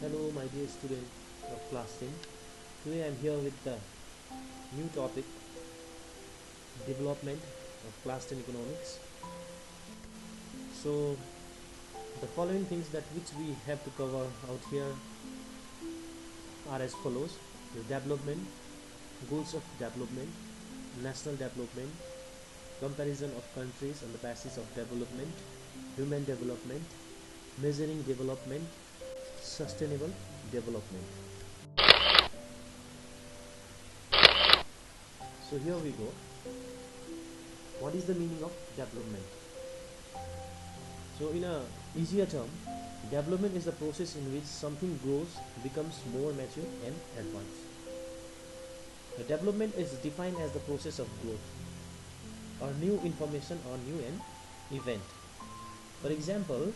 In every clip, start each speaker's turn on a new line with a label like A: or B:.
A: Hello, my dear student of class 10. Today I am here with the new topic development of class 10 economics. So, the following things that which we have to cover out here are as follows: the development, goals of development, national development, comparison of countries on the basis of development, human development, measuring development, sustainable development. So here we go. What is the meaning of development? So in a easier term, development is the process in which something grows, becomes more mature and advanced. The development is defined as the process of growth or new information or new an event. For example,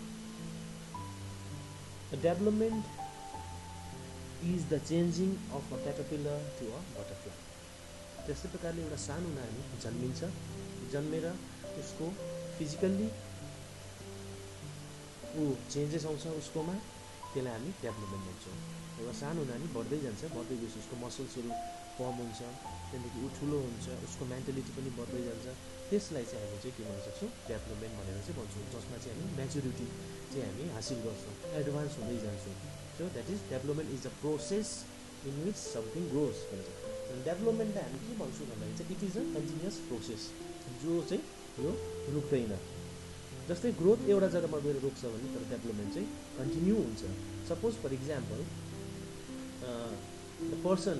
A: a development is the changing of a caterpillar to a butterfly. त्यस्तै प्रकारले एउटा सानो नानी जन्मिन्छ, जन्मेर उसको physically changes आउँछ उसकोमा, त्यसलाई हामी डेभलपमेन्ट भन्छौँ। एउटा सानो नानी बढ्दै जान्छ, बढ्दै गएपछि उसको मसल्सहरू फर्म हुन्छ, त्यहाँदेखि ऊ ठुलो हुन्छ, उसको मेन्टालिटी पनि बढ्दै जान्छ। त्यसलाई चाहिँ हामी चाहिँ के भन्न सक्छौँ, डेभलपमेन्ट भनेर चाहिँ भन्छौँ, जसमा चाहिँ हामी म्याच्युरिटी चाहिँ हामी हासिल गर्छौँ, एडभान्स हुँदै जान्छौँ। So that is development is a process in which something grows भन्छ। डेभलपमेन्टलाई हामी के भन्छौँ भन्दाखेरि चाहिँ it is a continuous process, जो चाहिँ यो रुक्दैन। जस्तै ग्रोथ एउटा जग्गामा गएर रोक्छ भने तर डेभलपमेन्ट चाहिँ कन्टिन्यू हुन्छ। Suppose for example the person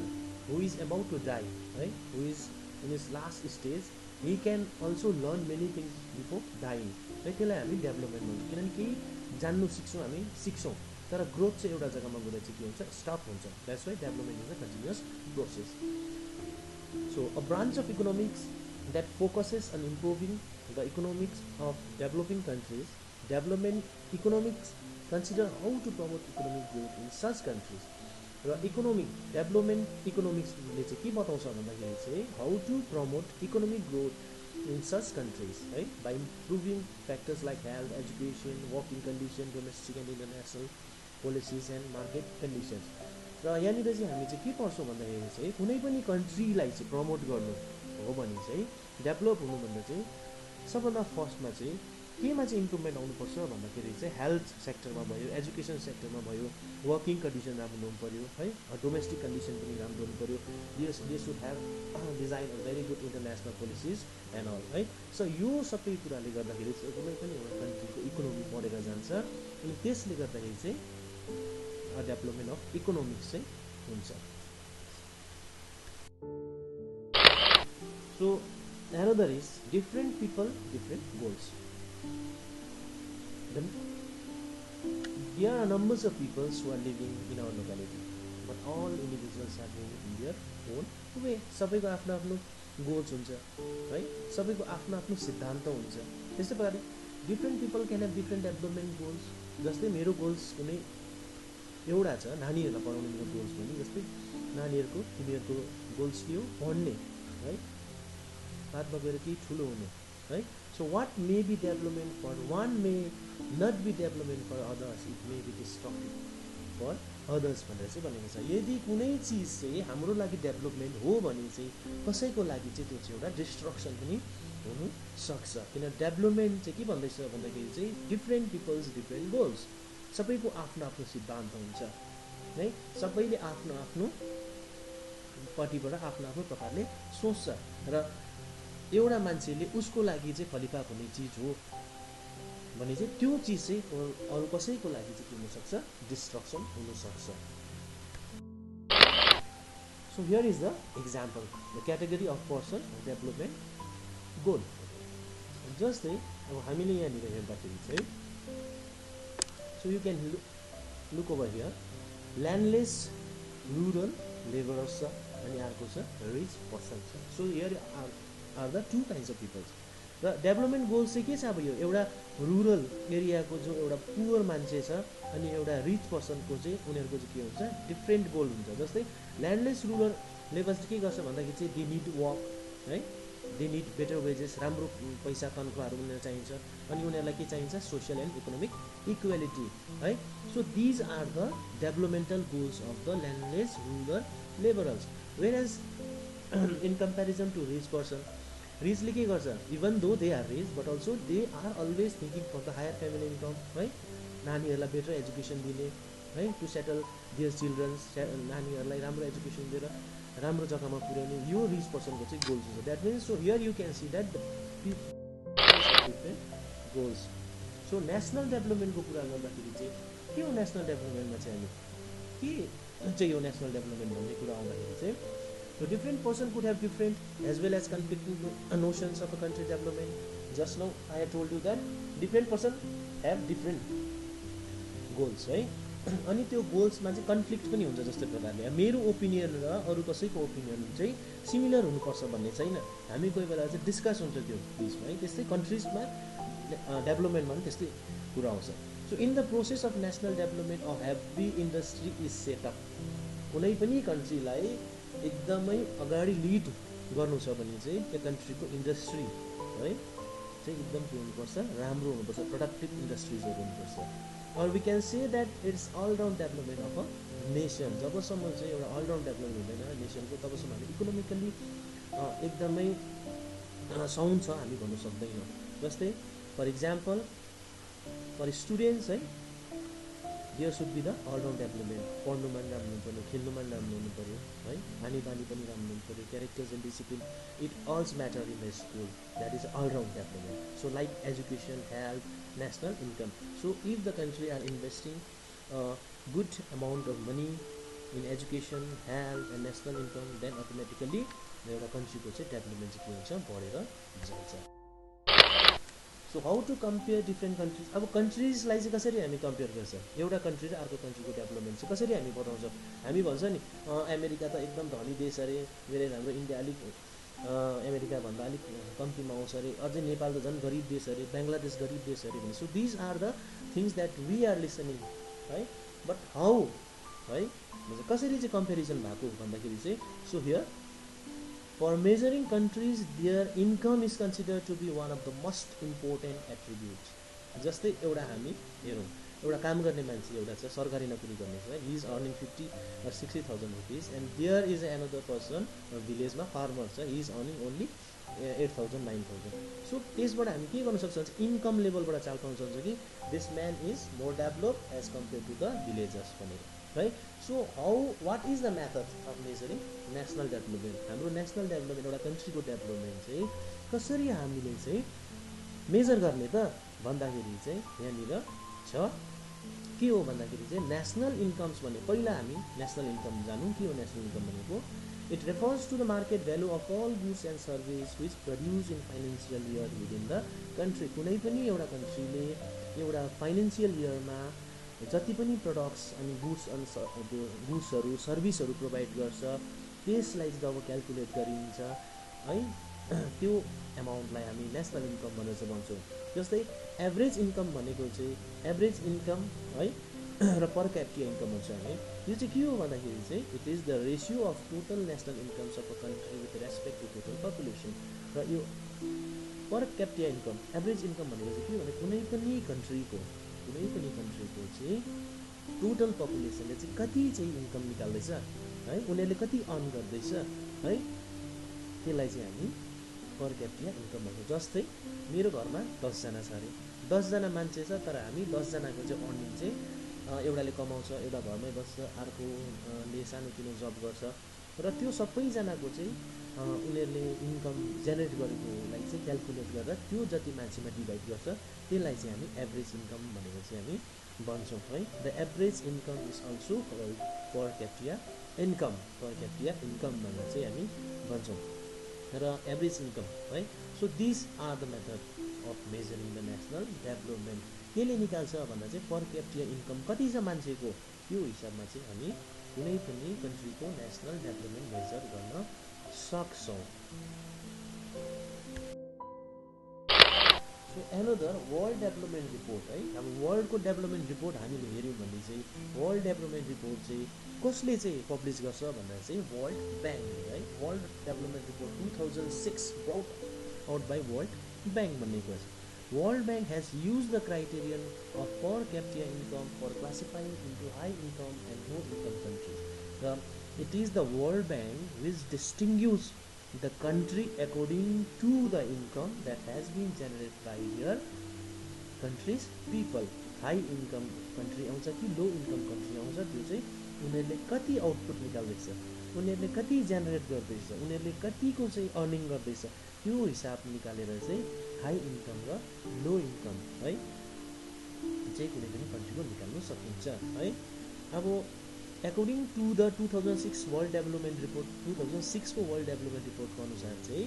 A: who is about to die, है, who is in is last stage, he can also learn many things before dying, है, त्यसलाई हामी डेभलपमेन्ट भन्छौँ। किनभने केही जान्नु सिक्छौँ, हामी सिक्छौँ, तर ग्रोथ चाहिँ एउटा जग्गामा गएर चाहिँ के हुन्छ, स्टप हुन्छ। That's why development is a continuous process. So, a branch of economics that focuses on improving the economics of developing countries. Development economics consider how to promote economic growth in such countries. र economic development इकोनोमिक्सले चाहिँ के बताउँछ भन्दाखेरि चाहिँ how to promote economic growth in such countries, है, by improving factors like health, education, working condition, domestic and international policies and market conditions. र यहाँनिर चाहिँ हामी चाहिँ के पढ्छौँ भन्दाखेरि चाहिँ कुनै पनि कन्ट्रीलाई चाहिँ प्रमोट गर्नु हो भने चाहिँ डेभलप हुनुभन्दा चाहिँ सबभन्दा फर्स्टमा चाहिँ केमा चाहिँ इम्प्रुभमेन्ट आउनुपर्छ भन्दाखेरि चाहिँ हेल्थ सेक्टरमा भयो, एजुकेसन सेक्टरमा भयो, वर्किङ कन्डिसन राम्रो हुनु पऱ्यो, है, डोमेस्टिक कन्डिसन पनि राम्रो हुनु पऱ्यो। They should have design a very good international policies and all, है। सो यो सबै कुराले गर्दाखेरि चाहिँ कुनै पनि एउटा कन्ट्रीको इकोनोमी बढेर जान्छ अनि त्यसले गर्दाखेरि चाहिँ डेभलपमेन्ट अफ इकोनोमिक्स चाहिँ हुन्छ। So another is different people, different goals. There are numbers of people who are living in our locality, but all individuals are living in their own way. सबैको आफ्नो आफ्नो गोल्स हुन्छ, है, सबैको आफ्नो आफ्नो सिद्धान्त हुन्छ। त्यस्तै प्रकारले different people can have different development goals. जस्तै मेरो गोल्स कुनै एउटा छ, नानीहरूलाई पढाउने मेरो गोल्स पनि, जस्तै नानीहरूको तिनीहरूको गोल्स के हो, पढ्ने, है, बादमा गएर केही ठुलो हुने, है। So what may be development for one may not be development for others, it may be destructive for others भनेर चाहिँ भनेको छ। यदि कुनै चिज चाहिँ हाम्रो लागि डेभलपमेन्ट हो भने चाहिँ कसैको लागि चाहिँ त्यो चाहिँ एउटा डिस्ट्रक्सन पनि हुनसक्छ। किन डेभलपमेन्ट चाहिँ के भन्दैछ भन्दाखेरि चाहिँ डिफ्रेन्ट पिपल्स डिफ्रेन्ट गोल्स, सबैको आफ्नो आफ्नो सिद्धान्त हुन्छ, है, सबैले आफ्नो आफ्नो पट्टिबाट आफ्नो आफ्नो प्रकारले सोच्छ र एउटा मान्छेले उसको लागि चाहिँ फलिफाप हुने चिज हो भने चाहिँ त्यो चिज चाहिँ अरू कसैको लागि चाहिँ के हुनसक्छ, डिस्ट्रक्सन हुनसक्छ। So here is the example, the category of person development goal. जस्तै अब हामीले यहाँनिर हेर्दाखेरि चाहिँ so you can look over here, landless rural labourers छ अनि अर्को छ रिच पर्सन छ। So here are the two kinds of peoples. र डेभलपमेन्ट गोल्स चाहिँ के छ, अब यो एउटा रुरल एरियाको जो एउटा पुवर मान्छे छ अनि एउटा रिच पर्सनको चाहिँ उनीहरूको चाहिँ के हुन्छ, डिफ्रेन्ट गोल हुन्छ। जस्तै ल्यान्डलेस रुरल लेबर्स के गर्छ भन्दाखेरि चाहिँ दे निड वर्क, है, दे निड बेटर वेजेस, राम्रो पैसा तनख्वाहहरू उनीहरूलाई चाहिन्छ, अनि उनीहरूलाई के चाहिन्छ, सोसियल एन्ड इकोनोमिक इक्वेलिटी है। So these are the developmental goals of the landless rural labourers. Whereas in comparison to rich person, रिचले के गर्छ, even though they are rich but also they are always thinking for the higher family income है, नानीहरूलाई better education दिने है, to settle there children's, नानीहरूलाई राम्रो education दिएर राम्रो जग्गामा पुर्याउने, यो रिच पर्सनको चाहिँ गोल्स हुन्छ। That means so here you can see that different goals. So national डेभलपमेन्टको कुरा गर्दाखेरि चाहिँ के हो नेसनल डेभलपमेन्टमा चाहिँ हामी के चाहिँ हो नेसनल डेभलपमेन्ट भन्ने कुरा आउँदाखेरि चाहिँ So different person could have different as well as conflicting notions of a country development. Just now I have told you that different person have different goals, right? अनि त्यो गोल्समा चाहिँ कन्फ्लिक्ट पनि हुन्छ। जस्तै प्रकारले मेरो ओपिनियन र अरू कसैको ओपिनियन चाहिँ सिमिलर हुनुपर्छ भन्ने छैन, हामी कोही बेला चाहिँ डिस्कस हुन्छ त्यो बिचमा है। त्यस्तै कन्ट्रिजमा डेभलपमेन्टमा पनि त्यस्तै कुरा आउँछ। So in the process of national development a heavy industry is setup. कुनै पनि कन्ट्रीलाई एकदमै अगाडि लिड गर्नु छ भने चाहिँ त्यो कन्ट्रीको इन्डस्ट्री है चाहिँ एकदम के हुनुपर्छ, राम्रो हुनुपर्छ, प्रोडक्टिभ इन्डस्ट्रिजहरू हुनुपर्छ। Or we can say that it's all round development of a nation. जबसम्म चाहिँ एउटा अलराउन्ड डेभलपमेन्ट हुँदैन नेसनको, तबसम्म हामी इकोनोमिकल्ली एकदमै साउन्ड छ हामी भन्नु सक्दैनौँ। जस्तै फर इक्जाम्पल फर स्टुडेन्ट्स है, there should be the all round development. पढ्नुमा पनि राम्रो हुनु पऱ्यो, खेल्नुमा पनि राम्रो हुनु पऱ्यो है, खाने बानी पनि राम्रो हुनु पऱ्यो, characters and discipline it also matter in the school. That is all round development. So like education, health, national income. So if the country are investing a good amount of money in education, health and national income, then automatically एउटा कन्ट्रीको चाहिँ development चाहिँ के हुन्छ, बढेर जान्छ। So how to compare different countries. अब कन्ट्रिजलाई चाहिँ कसरी हामी कम्पेयर गर्छ, एउटा कन्ट्री र अर्को कन्ट्रीको डेभलपमेन्ट चाहिँ कसरी हामी बताउँछौँ। हामी भन्छ नि अमेरिका त एकदम धनी देश अरे, वेरेज हाम्रो इन्डिया अलिक अमेरिकाभन्दा अलिक कम्तीमा आउँछ अरे, अझै नेपाल त झन् गरिब देश अरे, बङ्गलादेश गरिब देश अरे भने। So these are the things that we are listening है। बट हाउ है कसरी चाहिँ कम्पेरिजन भएको भन्दाखेरि चाहिँ, so here for measuring countries their income is consider to be one of the most important attribute. जस्तै एउटा हामी हेरौँ, एउटा काम गर्ने मान्छे एउटा छ, सरकारी नोकरी गर्ने छ, he is earning 50 or 60,000 rupees, and there is another person भिलेजमा फार्मर छ, he is earning only 8,000 9,000। So त्यसबाट हामी के गर्न सक्छौँ, इन्कम लेभलबाट चाल पाउन सक्छौँ कि this man is more develop as compare to the villagers भनेर है। So how what is the method of measuring national development. हाम्रो नेसनल डेभलपमेन्ट एउटा कन्ट्रीको डेभलपमेन्ट चाहिँ कसरी हामीले चाहिँ मेजर गर्ने त भन्दाखेरि चाहिँ यहाँनिर छ के हो भन्दाखेरि चाहिँ नेसनल इन्कम्स भन्ने, पहिला हामी नेसनल इन्कम जानौँ के हो नेसनल इन्कम भनेको। It refers to the market value of all goods and service which produce in financial year within the country. कुनै पनि एउटा कन्ट्रीले एउटा फाइनेन्सियल इयरमा जति पनि प्रडक्ट्स अनि गुड्सहरू सर्भिसहरू प्रोभाइड गर्छ, त्यसलाई जब क्यालकुलेट गरिन्छ है, त्यो एमाउन्टलाई हामी नेसनल इन्कम भनेर चाहिँ भन्छौँ। जस्तै एभरेज इन्कम भनेको चाहिँ एभरेज इन्कम है र पर क्यापिटा इन्कम भन्छ हामी। यो चाहिँ के हो भन्दाखेरि चाहिँ it is the ratio of total national incomes of a country with respect to total population. र यो per capita income average income भनेको चाहिँ के भने कुनै पनि कन्ट्रीको चाहिँ टोटल पपुलेसनले चाहिँ कति चाहिँ इन्कम निकाल्दैछ है, उनीहरूले कति अर्न गर्दैछ है, त्यसलाई चाहिँ हामी पर क्यापिटा इन्कम भन्छौँ। जस्तै मेरो घरमा 10 जना छ अरे, 10 जना मान्छे छ, तर हामी 10 जनाको चाहिँ अर्निङ चाहिँ एउटाले कमाउँछ, एउटा घरमै बस्छ, अर्कोले सानोतिनो जब गर्छ, र त्यो सबैजनाको चाहिँ उनीहरूले इन्कम जेनेरेट गरेकोलाई चाहिँ क्यालकुलेट गरेर त्यो जति मान्छेमा डिभाइड गर्छ, त्यसलाई चाहिँ हामी एभरेज इन्कम भनेर चाहिँ हामी भन्छौँ है। The average income is also per capita income, per capita income भनेर चाहिँ हामी भन्छौँ र एभरेज इन्कम है। So this are the method of measuring the national development. केले निकाल्छ भन्दा चाहिँ पर क्यापिटा इन्कम कति छ मान्छेको, त्यो हिसाबमा चाहिँ हामी कुनै पनि कन्ट्रीको नेसनल डेभलपमेन्ट मेजर गर्न सक्छौँ। So another world development report है, अब वर्ल्डको डेभलपमेन्ट रिपोर्ट हामीले हेऱ्यौँ भने चाहिँ वर्ल्ड डेभलपमेन्ट रिपोर्ट चाहिँ कसले चाहिँ पब्लिस गर्छ भन्दा चाहिँ वर्ल्ड ब्याङ्कले है। World development report 2006 brought out by world bank भन्ने छ। World Bank has used the criterion of per capita income for classifying into high income and low income countries. It is the World Bank which distinguishes the country according to the income that has been generated by their country's people. High income country आउँछ कि लो income country आउँछ, त्यो चाहिँ उनीहरूले कति output निकाल्दैछ, उनीहरूले कति generate गर्दैछ, उनीहरूले कतिको चाहिँ अर्निङ गर्दैछ, त्यो हिसाब निकालेर चाहिँ हाई इन्कम र लो इन्कम है चाहिँ कुनै पनि कन्ट्रीको निकाल्न सकिन्छ है। अब according to the 2006 world development report, 2006 को वर्ल्ड डेभलपमेन्ट रिपोर्टको अनुसार चाहिँ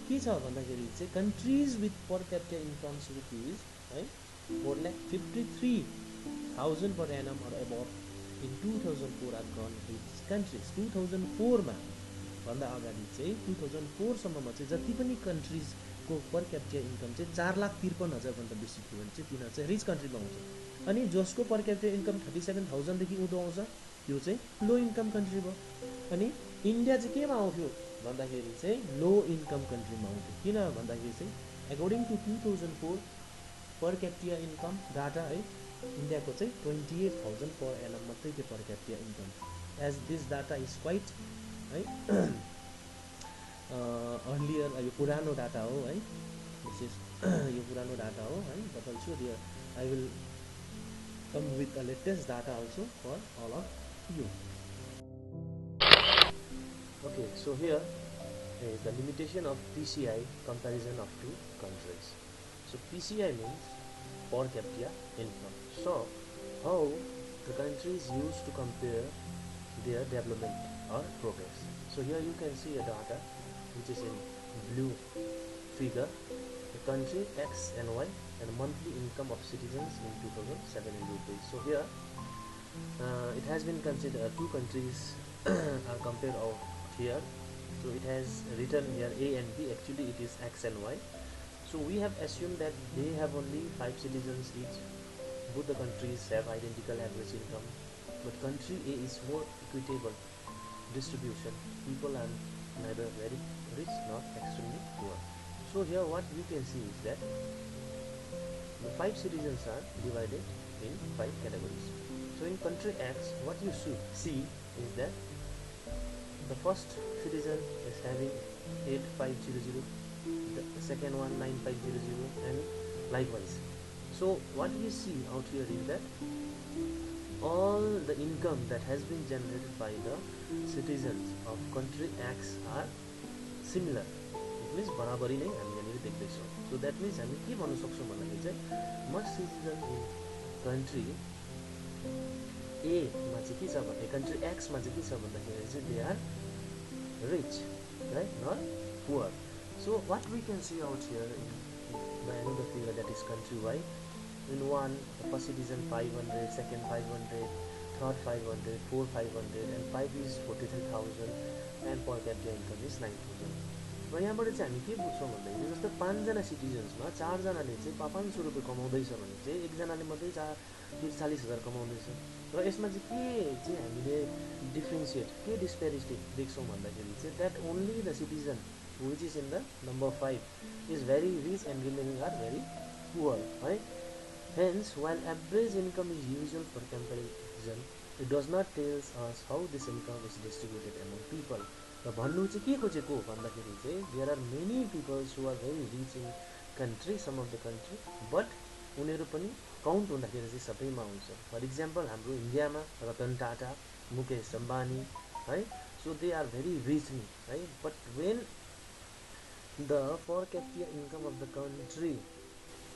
A: के छ भन्दाखेरि चाहिँ countries with per capita incomes rupees है 4,53,000 per annum or above in 2004 are gone rich countries। 2004 मा भन्दा अगाडि चाहिँ 2004 सम्ममा चाहिँ जति पनि कन्ट्रिजको पर क्यापिटा इन्कम चाहिँ 4,53,000 भन्दा बेसी थियो भने चाहिँ तिनीहरू चाहिँ रिच कन्ट्रीमा आउँछ। अनि जसको पर क्यापिटा इन्कम 37,000 देखि उँधो आउँछ त्यो चाहिँ लो इन्कम कन्ट्री भयो। अनि इन्डिया चाहिँ केमा आउँथ्यो भन्दाखेरि चाहिँ लो इन्कम कन्ट्रीमा आउँथ्यो। किन भन्दाखेरि चाहिँ according to 2004 per capita income data है, इन्डियाको चाहिँ 28,000 पर एनम मात्रै थियो per capita income. As this data is quite है अर्लियर, यो पुरानो डाटा हो है, विशेष यो पुरानो डाटा हो है, but also I will come with the latest data also for all of you. Okay, so here is the limitation of PCI comparison of two countries. So PCI means per capita income. So how the countries used to compare their development or progress. So here you can see a data which is in blue figure, the country X and Y and monthly income of citizens in 2007 in rupees. So here it has been considered two countries are compared out here. So it has written here A and B, actually it is X and Y. So we have assumed that they have only 5 citizens each. Both the countries have identical average income, but country A is more equitable distribution. People are neither very rich nor extremely poor. So here what we can see is that the 5 citizens are divided in 5 categories. So in country X, what you should see is that the first citizen is having 8,500, the second one 9,500, and likewise. So what we see out here is that all the income that has been generated by the citizens of country X are similar. It means बराबरी नै हामी यहाँनिर देख्दैछौँ. So that means हामी के भन्न सक्छौँ भन्दाखेरि चाहिँ most citizen in country A मा चाहिँ के छ भन्दा country X मा चाहिँ के छ भन्दाखेरि चाहिँ they are rich, right, not poor. So what we can see out here in another figure, that is country Y. In one, the first citizen 500, second 500, third 500, fourth 500, and 5 is 43,000, and per capita income is 9,000. र यहाँबाट चाहिँ हामी के बुझ्छौँ भन्दाखेरि जस्तो 5 जना सिटिजन्समा 4 जनाले चाहिँ 500 रुपियाँ कमाउँदैछ भने चाहिँ एकजनाले मात्रै 40,000 कमाउँदैछ। र यसमा चाहिँ के चाहिँ हामीले डिफ्रेन्सिएट के डिस्पेरिटी देख्छौँ भन्दाखेरि चाहिँ that only the citizen which is in the number 5 is very rich and remaining are very poor, right? Hence, while average income is usual for comparison, it does not tell us how this income is distributed among people. र भन्नु चाहिँ के खोजेको भन्दाखेरि चाहिँ there are many people who are very rich in country, some of the country, but उनीहरू पनि count हुँदाखेरि चाहिँ सबैमा आउँछ। फर इक्जाम्पल हाम्रो इन्डियामा रतन टाटा, मुकेश अम्बानी है, so they are very rich है, but when the per capita income of the country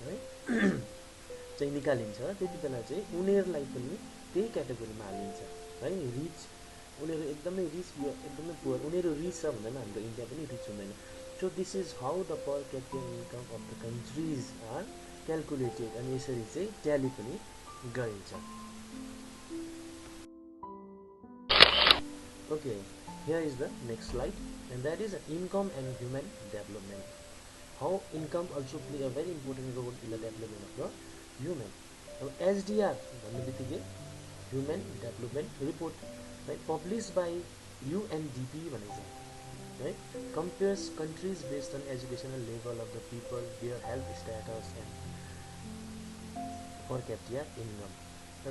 A: है चाहिँ निकालिन्छ त्यति बेला चाहिँ उनीहरूलाई पनि त्यही क्याटेगोरीमा हालिन्छ है। रिच उनीहरू एकदमै रिच यो एकदमै पुअर, उनीहरू रिच छ भन्दैन हाम्रो इन्डिया पनि रिच हुँदैन। So this is how the per capital income of the countries are calculated, अनि यसरी चाहिँ ट्याली पनि गरिन्छ। Okay, here is the next slide, and that is income and human development. how income also play a very important role in the development of the human. अब SDR भन्ने बित्तिकै Human Development Report, right, published by UNDP भनेको छ, right, compares countries based on educational level of the people, their health status and per capita income.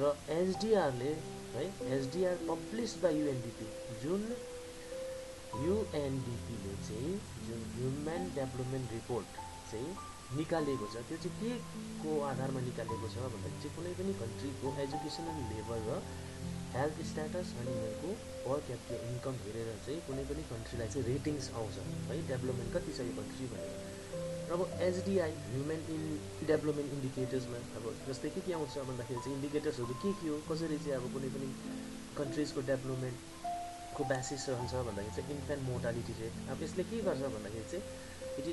A: र SDR ले, right, SDR published by UNDP, जुन UNDP ले चाहिँ जुन human development report चाहिँ निकालेको छ, त्यो चाहिँ के को आधारमा निकालेको छ भन्दाखेरि चाहिँ कुनै पनि कन्ट्रीको एजुकेसनल लेभल र हेल्थ स्ट्याटस अनि उनीहरूको पर क्यापिटल इन्कम हेरेर चाहिँ कुनै पनि कन्ट्रीलाई चाहिँ रेटिङ्स आउँछ है, डेभलपमेन्ट कति छ यो कन्ट्री भनेर। अब एचडिआई ह्युमन डेभलपमेन्ट इन्डिकेटर्समा अब जस्तै के आउँछ भन्दाखेरि चाहिँ इन्डिकेटर्सहरू के हो, कसरी चाहिँ अब कुनै पनि कन्ट्रिजको डेभलपमेन्टको बेसिस रहन्छ भन्दाखेरि चाहिँ इन्फेन्ट मोर्टालिटी रेट। अब यसले के गर्छ भन्दाखेरि चाहिँ it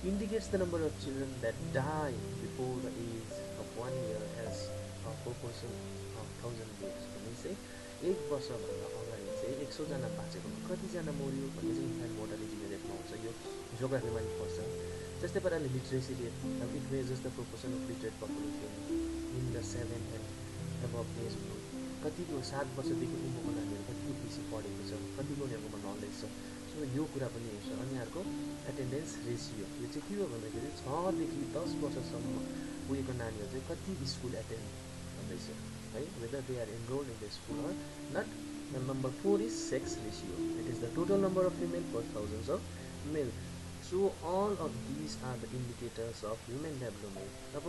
A: indicates the number of children that die before the age of 1 year as a proportion of 1000 years। भने चाहिँ 1 वर्षभन्दा अगाडि चाहिँ 100 जना बाँचेकोमा कतिजना मर्यो भन्ने चाहिँ इन्फेन्ट मोर्टालिटी रेटमा आउँछ, यो जियोग्राफीमा नि पर्छ। त्यस्तै पाराले लिट्रेसी रेट, अब it measures the proportion of literate population in the 7 and above age group. कतिको 7 वर्षदेखि उँभोको नानीहरू कति बेसी पढेको छ, कतिको उनीहरूकोमा नलेज छ, सो यो कुरा पनि हेर्छ। अनि यहाँहरूको एटेन्डेन्स रेसियो, यो चाहिँ के हो भन्दाखेरि 6 देखि 10 वर्षसम्म पुगेको नानीहरू चाहिँ कति स्कुल एटेन्ड गर्दैछ है, whether they are enrolled in the school or not. And number 4 is sex ratio, it is the total number of female per thousands of male. So all of these are the indicators of human development. अब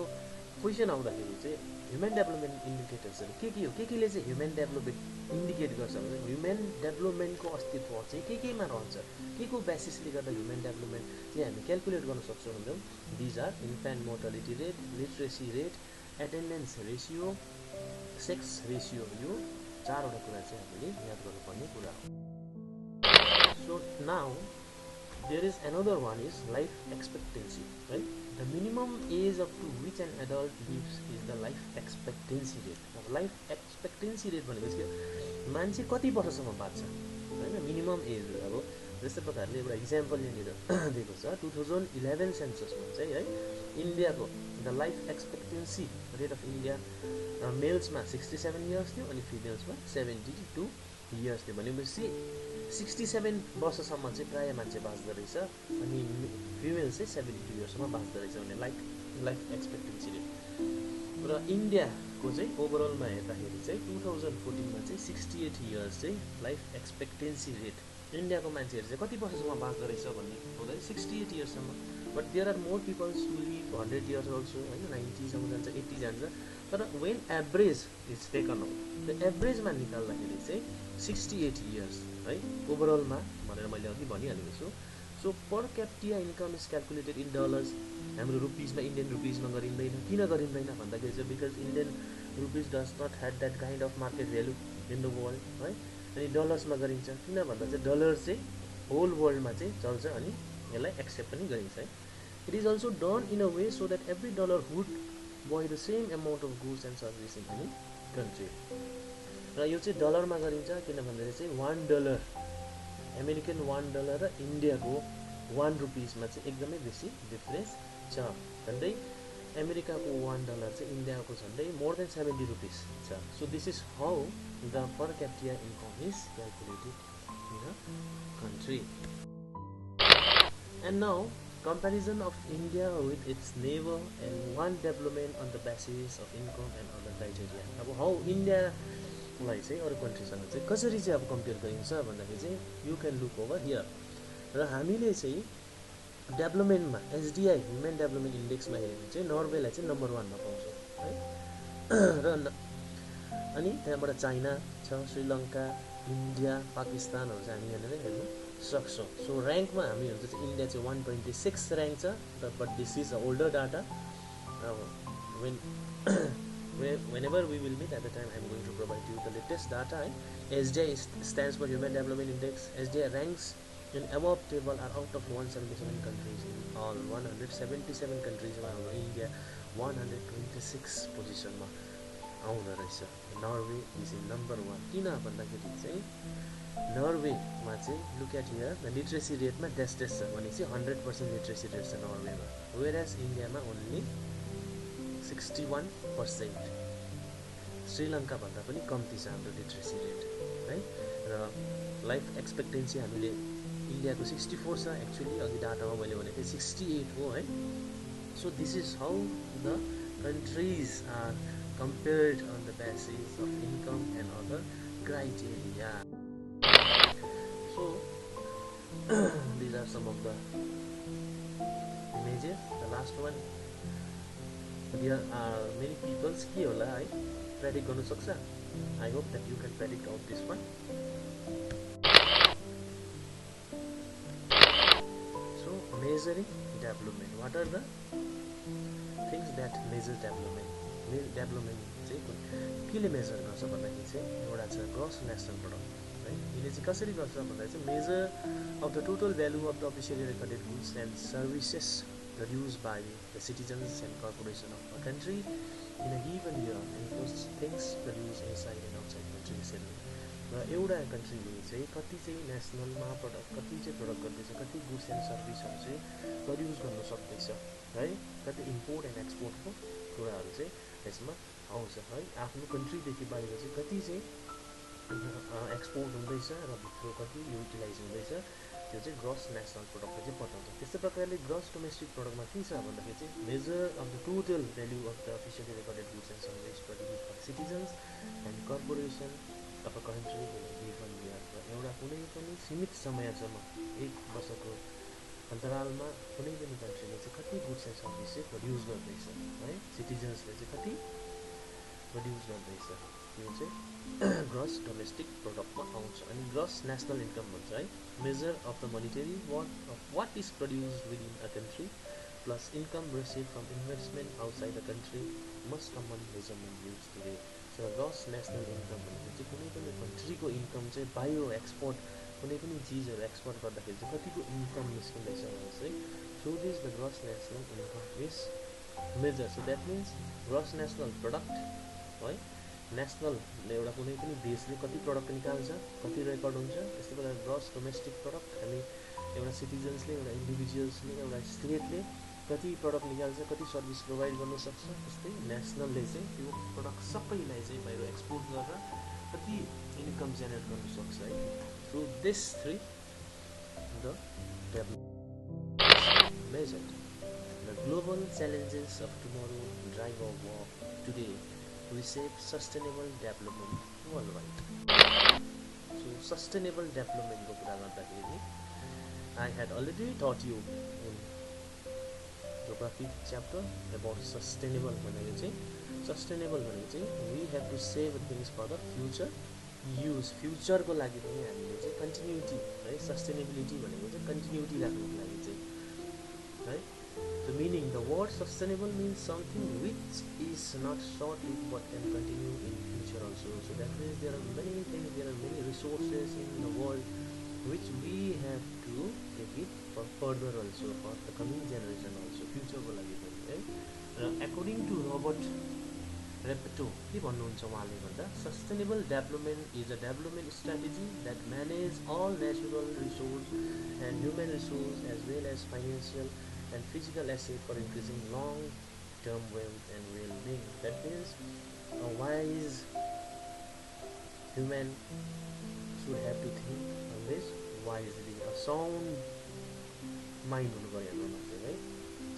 A: question आउँदाखेरि चाहिँ human development इन्डिकेटर्सहरू के हो, केले चाहिँ human development indicate गर्छ भने human डेभलपमेन्टको अस्तित्व चाहिँ केमा रहन्छ, के को बेसिसले गर्दा ह्युमन डेभलपमेन्ट चाहिँ हामी क्यालकुलेट गर्न सक्छौँ भन्दा these are infant mortality rate, literacy rate, attendance ratio, sex ratio. यो 4वटा कुरा चाहिँ हामीले याद गर्नुपर्ने कुरा हो। So now there is another one is life expectancy, right? The minimum age up to which an adult lives is the life expectancy rate. अब life expectancy rate भनेपछि मान्छे कति वर्षसम्म बाँच्छ हैन, मिनिमम एज। अब जस्तै प्रकारले एउटा इक्जाम्पल यहाँनिर दिएको छ, 2011 सेन्ससमा चाहिँ है इन्डियाको the life expectancy rate of India मेल्समा 67 इयर्स थियो अनि फिमेल्समा 72 इयर्स थियो। भनेपछि 67 वर्षसम्म चाहिँ प्रायः मान्छे बाँच्दो रहेछ अनि फिमेल चाहिँ 72 इयर्ससम्म बाँच्दो रहेछ भने लाइफ एक्सपेक्टेन्सी रेट। र इन्डियाको चाहिँ ओभरअलमा हेर्दाखेरि चाहिँ 2014मा चाहिँ 68 इयर्स चाहिँ लाइफ एक्सपेक्टेन्सी रेट। इन्डियाको मान्छेहरू चाहिँ कति वर्षसम्म बाँच्दो रहेछ भन्ने हुँदाखेरि 68 इयर्ससम्म। But there are more peoples who live 100 years also हैन, 90सम्म जान्छ, 80 जान्छ। तर when average is taken out, the एभरेजमा निकाल्दाखेरि चाहिँ 68 इयर्स है ओभरअलमा भनेर मैले अघि भनिहालेको छु। So per capita income is calculated in dollars. हाम्रो रुपिजमा, इन्डियन रुपिजमा गरिँदैन। किन गरिँदैन भन्दाखेरि चाहिँ because Indian rupees does not had that kind of market value in the world है। अनि डलर्समा गरिन्छ, किन भन्दा चाहिँ डलर चाहिँ होल वर्ल्डमा चाहिँ चल्छ अनि यसलाई एक्सेप्ट पनि गरिन्छ है। It is also done in a way so that every dollar would buy the same amount of goods and service in any country. र यो चाहिँ डलरमा गरिन्छ किन भन्दाखेरि चाहिँ $1 अमेरिकन $1 र इन्डियाको 1 रुपिजमा चाहिँ एकदमै बेसी डिफरेन्स छ। झन्डै अमेरिकाको $1 चाहिँ इन्डियाको झन्डै मोर देन 70 रुपिज छ। So this is how the per capita income is calculated in a country. And now comparison of India with its neighbor and one development on the basis of income and other criteria। अब how India लाई चाहिँ अरू कन्ट्रीसँग चाहिँ कसरी चाहिँ अब compare गरिन्छ भन्दाखेरि चाहिँ you can look over here. र हामीले चाहिँ डेभलपमेन्टमा एचडिआई ह्युमन डेभलपमेन्ट इन्डेक्समा हेऱ्यो भने चाहिँ नर्वेलाई चाहिँ नम्बर 1मा पाउँछौँ है। र अनि त्यहाँबाट चाइना छ, श्रीलङ्का, इन्डिया, पाकिस्तानहरू चाहिँ हामी यहाँनिर हेर्नु सक्छौँ। सो ऱ्याङ्कमा हामी हुन्छ चाहिँ इन्डिया चाहिँ 126 ऱ्याङ्क छ, but this is a older data. Whenever we will meet at the time, I am going to provide you the latest data. SDI stands for Human Development Index. SDI ranks in above table are out of 177 countries in all 177 countries मा हाम्रो India 126 पोजिसनमा आउँदो रहेछ। Norway is in number 1। किन भन्दाखेरि चाहिँ नर्वेमा चाहिँ look at here the literacy रेटमा ड्यास ड्यास छ भने चाहिँ 100% लिट्रेसी रेट छ नर्वेमा, वेयर एज इन्डियामा ओन्ली 61%। श्रीलङ्काभन्दा पनि कम्ती छ हाम्रो लिट्रेसी रेट है। र लाइफ एक्सपेक्टेन्सी हामीले इन्डियाको 64 छ, एक्चुअली अघि डाटामा मैले भनेको थिएँ 68 हो है। So this is how the countries are compared on the basis of income and other criteria. So these are some of the images. The last one, there are many people's के होला है predict गर्नु सक्छ. I hope that you can predict out this one. So measuring development, what are the things that measure development? Development चाहिँ केले major गर्छ भन्दाखेरि चाहिँ एउटा छ ग्रस नेसनल प्रोडक्ट है। यसले चाहिँ कसरी गर्छ भन्दाखेरि चाहिँ measure of the total value of the officially recorded goods and services produce by the citizens and corporation of a country in a given year and those things produce inside and outside country self. र एउटा कन्ट्रीले चाहिँ कति चाहिँ नेसनलमा product कति चाहिँ product गर्दैछ, कति goods and सर्भिसहरू चाहिँ प्रड्युस गर्न सक्दैछ है, कति इम्पोर्ट एन्ड एक्सपोर्टको कुराहरू चाहिँ यसमा आउँछ है। आफ्नो कन्ट्रीदेखि बाहिर चाहिँ कति चाहिँ एक्सपोर्ट हुँदैछ र भित्र कति युटिलाइज हुँदैछ, त्यो चाहिँ ग्रस नेसनल प्रोडक्टले चाहिँ बताउँछ। त्यस्तै प्रकारले ग्रस डोमेस्टिक प्रोडक्टमा के छ भन्दाखेरि चाहिँ measure of the total value of the officially recorded goods and service produce by citizens and corporation of a country in a given year. र एउटा कुनै पनि सीमित समयसम्म 1 वर्षको अन्तरालमा कुनै पनि कन्ट्रीले चाहिँ कति गुड्स एन्ड सर्भिस चाहिँ प्रड्युस गर्दैछ है, सिटिजन्सले चाहिँ कति प्रड्युस गर्दैछ, त्यो चाहिँ ग्रस डोमेस्टिक प्रोडक्टमा आउँछ। अनि ग्रस नेसनल इन्कम भन्छ है, measure of the monetary what is produced within a country plus income receive from investment outside the country must common measurement use today. So gross national income भनेको चाहिँ कुनै पनि कन्ट्रीको income चाहिँ बाहिर export कुनै पनि चिजहरू एक्सपोर्ट गर्दाखेरि चाहिँ कतिको इन्कम निस्किँदैछ भने चाहिँ so this the gross national income is measure. So that means gross national product है, नेसनलले एउटा कुनै पनि देशले कति प्रडक्ट निकाल्छ, कति रेकर्ड हुन्छ। त्यस्तै प्रकार ग्रस डोमेस्टिक प्रडक्ट हामी एउटा सिटिजन्सले, एउटा इन्डिभिजुअल्सले, एउटा स्टेटले कति प्रडक्ट निकाल्छ, कति सर्भिस प्रोभाइड गर्न सक्छ। त्यस्तै नेसनलले चाहिँ त्यो प्रडक्ट सबैलाई चाहिँ बाहिर एक्सपोर्ट गरेर कति इन्कम जेनेरेट गर्न सक्छ है। So this three the measured. The global challenges of tomorrow drive our work today to reshape sustainable development worldwide. So sustainable development को कुरा गर्दाखेरि I had already taught you in geography chapter about sustainable भनेको चाहिँ sustainable भनेको चाहिँ we have to save things for the future use, future को लागि पनि हामीले चाहिँ कन्टिन्युटी है, सस्टेनेबिलिटी भनेको चाहिँ कन्टिन्युटी राख्नुको लागि चाहिँ है। The meaning, the word sustainable means something which is not short-lived but can continue in future also. So that means there are many things, there are many resources in the world which we have to take it for further also, for the coming generation also, future को लागि पनि है। According to Robert Repetto के भन्नुहुन्छ उहाँले भन्दा sustainable development is a development strategy that manage all natural resource and human resource as well as financial and physical asset for increasing long-term wealth and well-being. That means a wise human should have to think always wisely. A sound mind हुनु पर्यो हाम्रोमा चाहिँ है।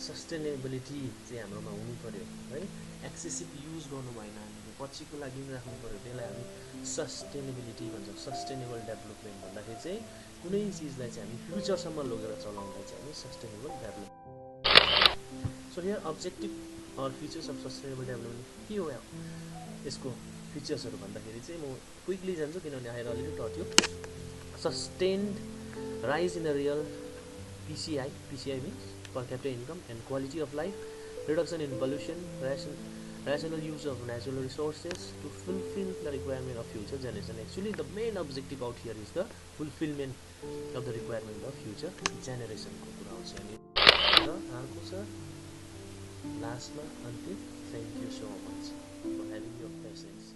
A: Sustainability चाहिँ हाम्रोमा हुनु पर्यो है। एक्सेसिभ युज गर्नु भएन, हामीले पछिको लागि पनि राख्नु पर्यो, त्यसलाई हामी सस्टेनेबिलिटी भन्छौँ। सस्टेनेबल डेभलपमेन्ट भन्दाखेरि चाहिँ कुनै चिजलाई चाहिँ हामी फ्युचरसम्म लगेर चलाउँदा चाहिँ हामी sustainable development. So here objective or features of sustainable development के हो यसको फिचर्सहरू भन्दाखेरि चाहिँ म क्विकली जान्छु किनभने आएर अलरेडी टट्यो। Sustained rise in the real PCI means per capita income and quality of life, reduction in pollution, rational use of natural resources to fulfill the requirement of future generation. Actually the main objective out here is the fulfillment of the requirement of future generation को कुरा आउँछ अनि र अर्को छ लास्टमा अन्तिम, thank you so much for having your patience.